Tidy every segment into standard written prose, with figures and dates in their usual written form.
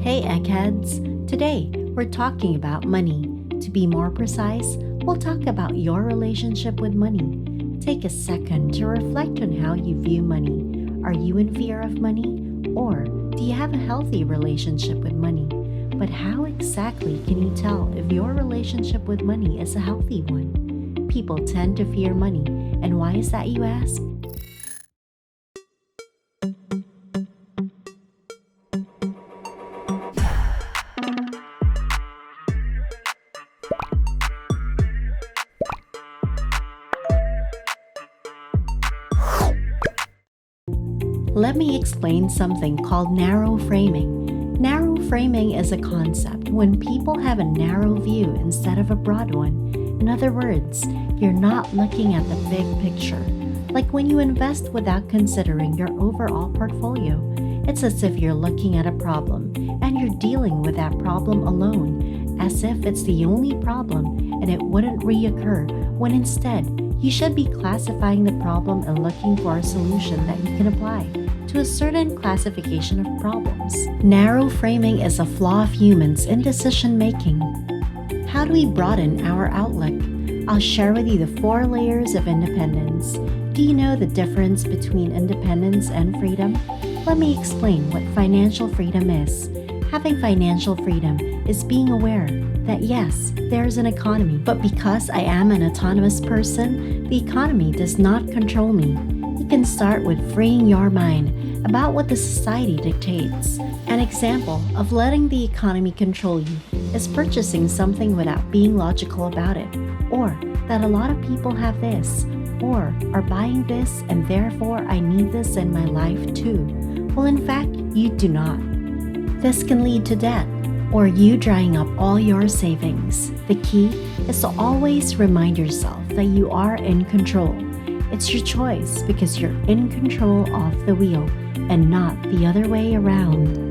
Hey eggheads! Today, we're talking about money. To be more precise, we'll talk about your relationship with money. Take a second to reflect on how you view money. Are you in fear of money? Or do you have a healthy relationship with money? But how exactly can you tell if your relationship with money is a healthy one? People tend to fear money. And why is that, you ask? Let me explain something called narrow framing. Narrow framing is a concept when people have a narrow view instead of a broad one. In other words, you're not looking at the big picture. Like when you invest without considering your overall portfolio, it's as if you're looking at a problem and you're dealing with that problem alone, as if it's the only problem and it wouldn't reoccur, when instead, you should be classifying the problem and looking for a solution that you can apply to a certain classification of problems. Narrow framing is a flaw of humans in decision making. How do we broaden our outlook? I'll share with you the 4 layers of independence. Do you know the difference between independence and freedom? Let me explain what financial freedom is. Having financial freedom is being aware that yes, there's an economy, but because I am an autonomous person, the economy does not control me. You can start with freeing your mind about what the society dictates. An example of letting the economy control you is purchasing something without being logical about it, or that a lot of people have this, or are buying this and therefore I need this in my life too. Well, in fact, you do not. This can lead to debt, or you drying up all your savings. The key is to always remind yourself that you are in control. It's your choice because you're in control of the wheel and not the other way around.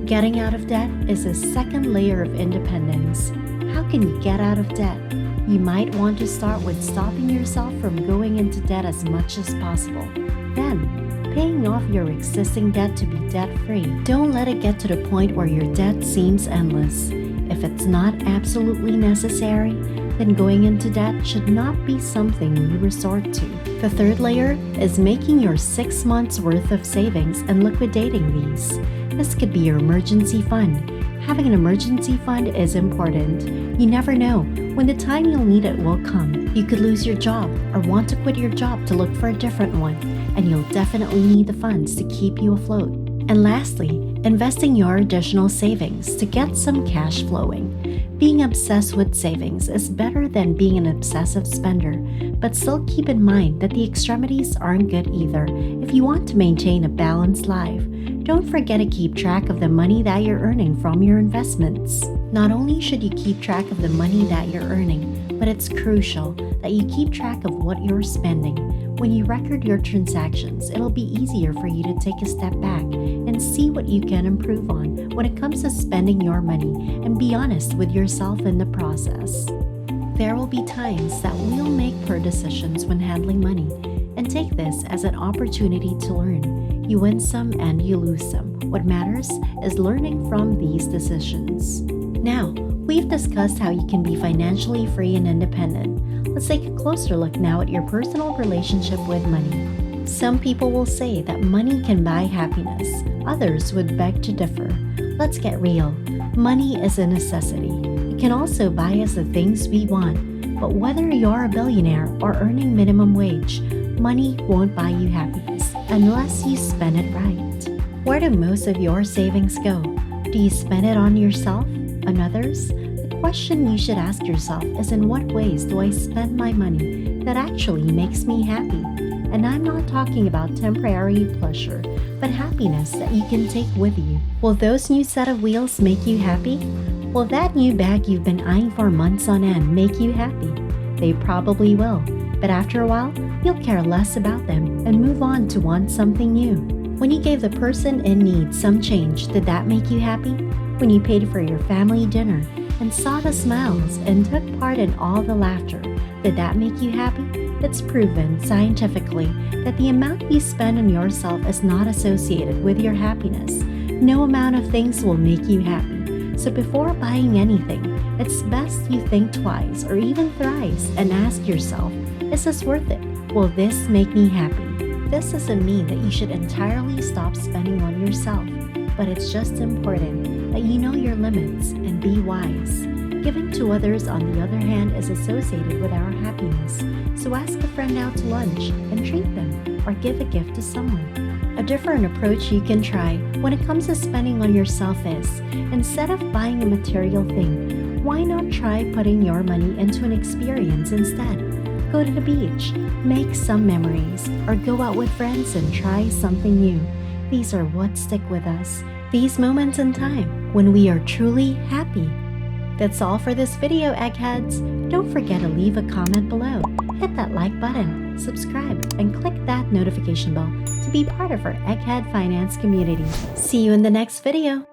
Getting out of debt is a second layer of independence. How can you get out of debt? You might want to start with stopping yourself from going into debt as much as possible. Then, paying off your existing debt to be debt-free. Don't let it get to the point where your debt seems endless. If it's not absolutely necessary, then going into debt should not be something you resort to. The third layer is making your 6 months worth of savings and liquidating these. This could be your emergency fund. Having an emergency fund is important. You never know when the time you'll need it will come. You could lose your job or want to quit your job to look for a different one, and you'll definitely need the funds to keep you afloat. And lastly, investing your additional savings to get some cash flowing. Being obsessed with savings is better than being an obsessive spender, but still keep in mind that the extremities aren't good either if you want to maintain a balanced life. Don't forget to keep track of the money that you're earning from your investments. Not only should you keep track of the money that you're earning, but it's crucial that you keep track of what you're spending. When you record your transactions, it'll be easier for you to take a step back and see what you can improve on when it comes to spending your money, and be honest with yourself in the process. There will be times that we'll make poor decisions when handling money, and take this as an opportunity to learn. You win some and you lose some. What matters is learning from these decisions. Now, we've discussed how you can be financially free and independent. Let's take a closer look now at your personal relationship with money. Some people will say that money can buy happiness. Others would beg to differ. Let's get real. Money is a necessity. It can also buy us the things we want. But whether you're a billionaire or earning minimum wage, money won't buy you happiness unless you spend it right. Where do most of your savings go? Do you spend it on yourself? On others? The question you should ask yourself is, in what ways do I spend my money that actually makes me happy? And I'm not talking about temporary pleasure, but happiness that you can take with you. Will those new set of wheels make you happy? Will that new bag you've been eyeing for months on end make you happy? They probably will, but after a while, you'll care less about them and move on to want something new. When you gave the person in need some change, did that make you happy? When you paid for your family dinner and saw the smiles and took part in all the laughter, did that make you happy? It's proven scientifically that the amount you spend on yourself is not associated with your happiness. No amount of things will make you happy. So before buying anything, it's best you think twice or even thrice and ask yourself, is this worth it? Will this make me happy? This doesn't mean that you should entirely stop spending on yourself, but it's just important that you know your limits and be wise. Giving to others, on the other hand, is associated with our happiness. So ask a friend out to lunch and treat them, or give a gift to someone. A different approach you can try when it comes to spending on yourself is, instead of buying a material thing, why not try putting your money into an experience instead? Go to the beach, make some memories, or go out with friends and try something new. These are what stick with us, these moments in time when we are truly happy. That's all for this video, eggheads. Don't forget to leave a comment below, hit that like button, subscribe, and click that notification bell to be part of our Egghead Finance community. See you in the next video.